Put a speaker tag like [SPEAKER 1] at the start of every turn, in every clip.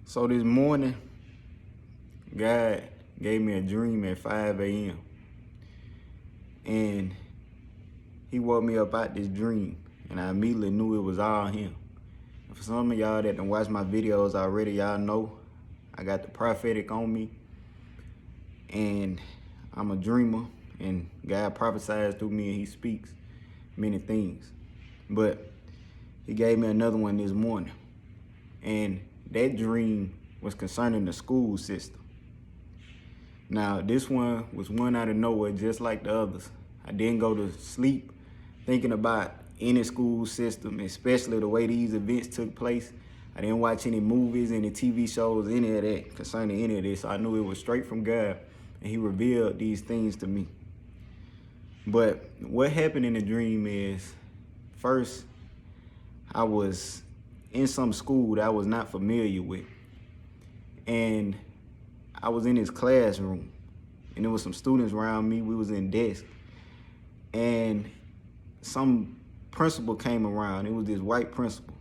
[SPEAKER 1] So this morning, God gave me a dream at 5 a.m. And he woke me up out this dream. And I immediately knew it was all him. And for some of y'all that done watched my videos already, y'all know I got the prophetic on me. And I'm a dreamer. And God prophesies through me and he speaks many things. But he gave me another one this morning. And that dream was concerning the school system. Now, this one was one out of nowhere, just like the others. I didn't go to sleep thinking about any school system, especially the way these events took place. I didn't watch any movies, any TV shows, any of that concerning any of this. I knew it was straight from God, and he revealed these things to me. But what happened in the dream is, first, I was in some school that I was not familiar with. And I was in his classroom, and there was some students around me. We was in desk, and some principal came around. It was this white principal,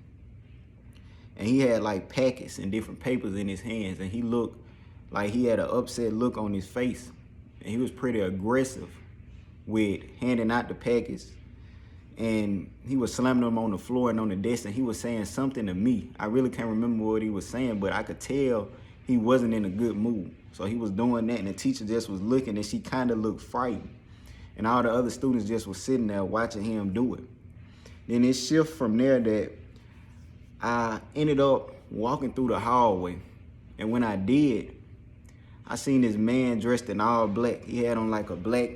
[SPEAKER 1] and he had like packets and different papers in his hands, and he looked like he had an upset look on his face, and he was pretty aggressive with handing out the packets, and he was slamming them on the floor and on the desk, and he was saying something to me. I really can't remember what he was saying, but I could tell he wasn't in a good mood. So he was doing that, and the teacher just was looking, and she kind of looked frightened. And all the other students just was sitting there watching him do it. Then it shift from there that I ended up walking through the hallway. And when I did, I seen this man dressed in all black. He had on like a black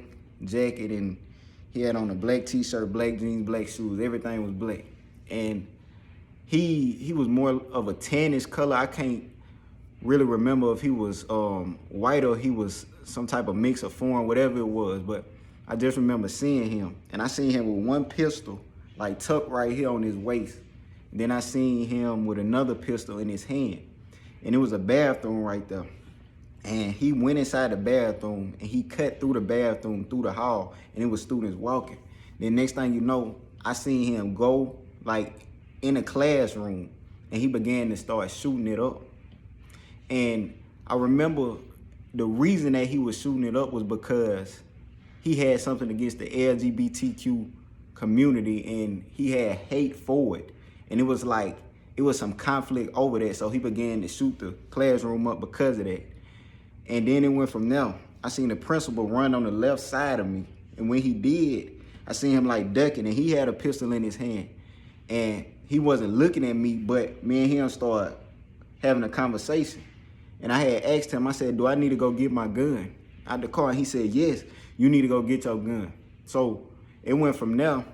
[SPEAKER 1] jacket, and he had on a black t-shirt, black jeans, black shoes. Everything was black. And he was more of a tannish color. I can't really remember if he was white or he was some type of mix of foreign, whatever it was. But I just remember seeing him. And I seen him with one pistol, like tucked right here on his waist. Then I seen him with another pistol in his hand. And it was a bathroom right there. And he went inside the bathroom, and he cut through the bathroom, through the hall, and it was students walking. Then next thing you know, I seen him go like in a classroom, and he began to start shooting it up. And I remember the reason that he was shooting it up was because he had something against the LGBTQ community, and he had hate for it. And it was like, it was some conflict over that. So he began to shoot the classroom up because of that. And then it went from there. I seen the principal run on the left side of me. And when he did, I seen him like ducking, and he had a pistol in his hand. And he wasn't looking at me, but me and him started having a conversation. And I had asked him, I said, do I need to go get my gun out the car? And he said, yes, you need to go get your gun. So it went from there.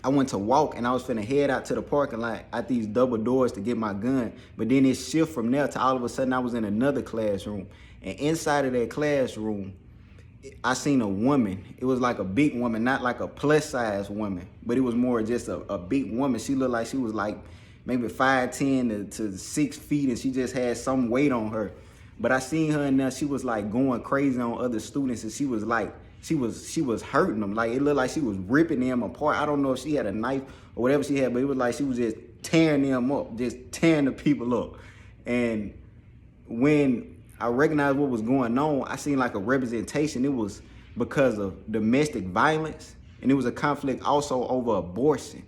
[SPEAKER 1] I went to walk, and I was finna head out to the parking lot out these double doors to get my gun. But then it shift from there to all of a sudden I was in another classroom. And inside of that classroom, I seen a woman. It was like a big woman, not like a plus size woman, but it was more just a big woman. She looked like she was like maybe 5'10" to 6 feet, and she just had some weight on her. But I seen her in there, she was like going crazy on other students, and she was like, she was hurting them. Like, it looked like she was ripping them apart. I don't know if she had a knife or whatever she had, but it was like she was just tearing them up, just tearing the people up. And when I recognized what was going on, I seen like a representation. It was because of domestic violence, and it was a conflict also over abortion,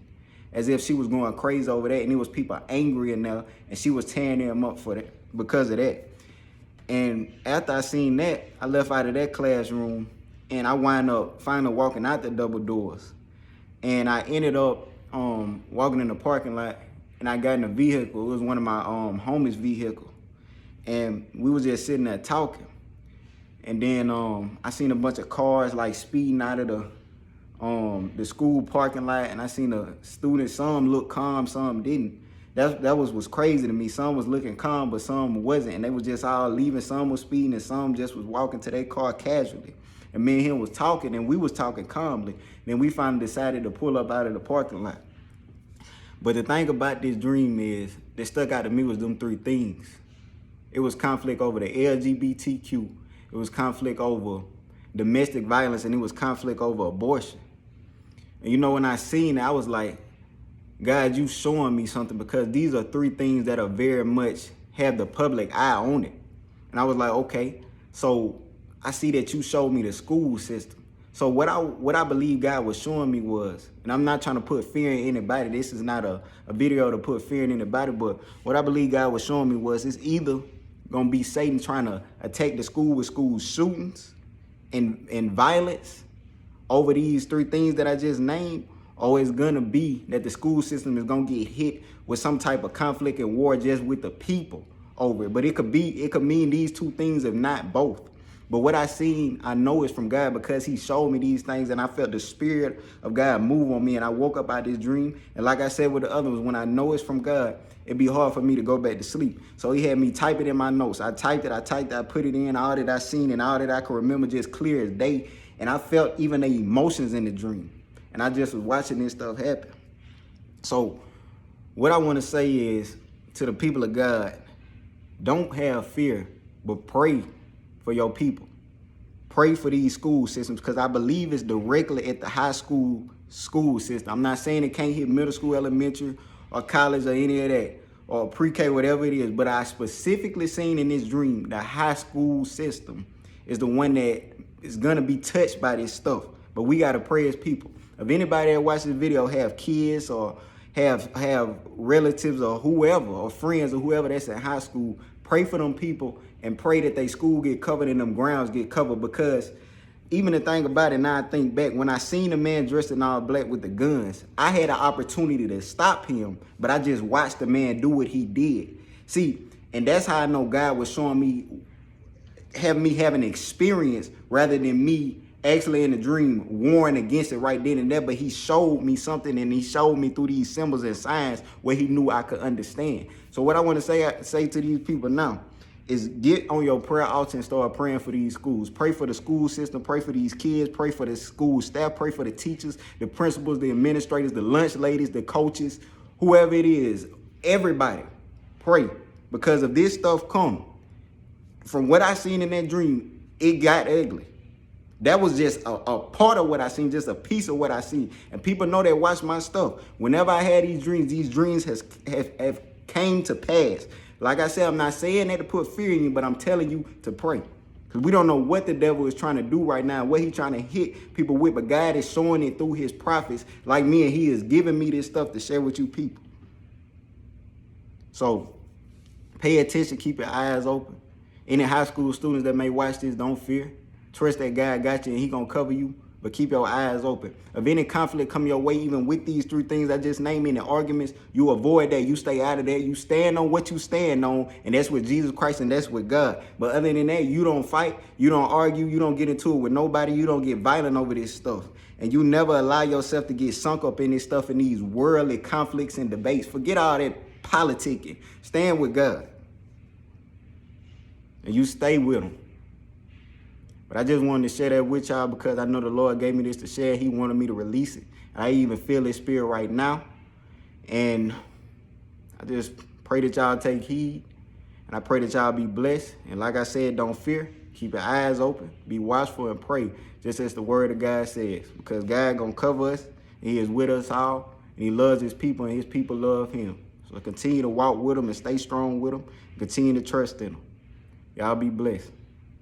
[SPEAKER 1] as if she was going crazy over that, and it was people angry in there, and she was tearing them up for that, because of that. And after I seen that, I left out of that classroom, and I wind up finally walking out the double doors. And I ended up walking in the parking lot, and I got in a vehicle. It was one of my homies' vehicle. And we was just sitting there talking. And then I seen a bunch of cars like speeding out of the school parking lot, and I seen the students, some looked calm, some didn't. That was crazy to me. Some was looking calm, but some wasn't, and they was just all leaving. Some was speeding, and some just was walking to their car casually. And me and him was talking, and we was talking calmly. Then we finally decided to pull up out of the parking lot. But the thing about this dream is, that stuck out to me was them three things. It was conflict over the LGBTQ. It was conflict over domestic violence, and it was conflict over abortion. And you know, when I seen it, I was like, God, you showing me something, because these are three things that are very much have the public eye on it. And I was like, okay, so I see that you showed me the school system. So what I believe God was showing me was, and I'm not trying to put fear in anybody. This is not a video to put fear in anybody, but what I believe God was showing me was it's either gonna be Satan trying to attack the school with school shootings and violence over these three things that I just named, or it's gonna be that the school system is gonna get hit with some type of conflict and war just with the people over it. But it could mean these two things, if not both. But what I seen, I know it's from God because he showed me these things and I felt the spirit of God move on me. And I woke up out this dream. And like I said with the other ones, when I know it's from God, it'd be hard for me to go back to sleep. So he had me type it in my notes. I typed it, I put it in, all that I seen and all that I could remember just clear as day. And I felt even the emotions in the dream. And I just was watching this stuff happen. So what I want to say is to the people of God, don't have fear, but pray for your people. Pray for these school systems, because I believe it's directly at the high school system. I'm not saying it can't hit middle school, elementary, or college, or any of that, or pre-K, whatever it is. But I specifically seen in this dream the high school system is the one that is gonna be touched by this stuff. But we gotta pray as people. If anybody that watches this video have kids or have relatives or whoever or friends or whoever that's in high school, pray for them people and pray that they school get covered and them grounds get covered. Because even the thing about it, now I think back, when I seen a man dressed in all black with the guns, I had an opportunity to stop him, but I just watched the man do what he did. See, and that's how I know God was showing me, having me have an experience rather than me actually in the dream warring against it right then and there. But he showed me something, and he showed me through these symbols and signs where he knew I could understand. So what I want to say to these people now is get on your prayer altar and start praying for these schools. Pray for the school system, pray for these kids, pray for the school staff, pray for the teachers, the principals, the administrators, the lunch ladies, the coaches, whoever it is, everybody pray. Because if this stuff come, from what I seen in that dream, it got ugly. That was just a part of what I seen, just a piece of what I seen. And people know that watch my stuff. Whenever I had these dreams have came to pass. Like I said, I'm not saying that to put fear in you, but I'm telling you to pray. Because we don't know what the devil is trying to do right now, what he's trying to hit people with. But God is showing it through his prophets like me, and he is giving me this stuff to share with you people. So pay attention, keep your eyes open. Any high school students that may watch this, don't fear. Trust that God got you and he gonna cover you, but keep your eyes open. If any conflict come your way, even with these three things I just named in the arguments, you avoid that, you stay out of that, you stand on what you stand on, and that's with Jesus Christ and that's with God. But other than that, you don't fight, you don't argue, you don't get into it with nobody, you don't get violent over this stuff. And you never allow yourself to get sunk up in this stuff, in these worldly conflicts and debates. Forget all that politicking. Stand with God. And you stay with him. But I just wanted to share that with y'all because I know the Lord gave me this to share. He wanted me to release it. I even feel his spirit right now. And I just pray that y'all take heed. And I pray that y'all be blessed. And like I said, don't fear. Keep your eyes open. Be watchful and pray. Just as the word of God says. Because God going to cover us. And he is with us all. And he loves his people and his people love him. So continue to walk with him and stay strong with him. Continue to trust in him. Y'all be blessed.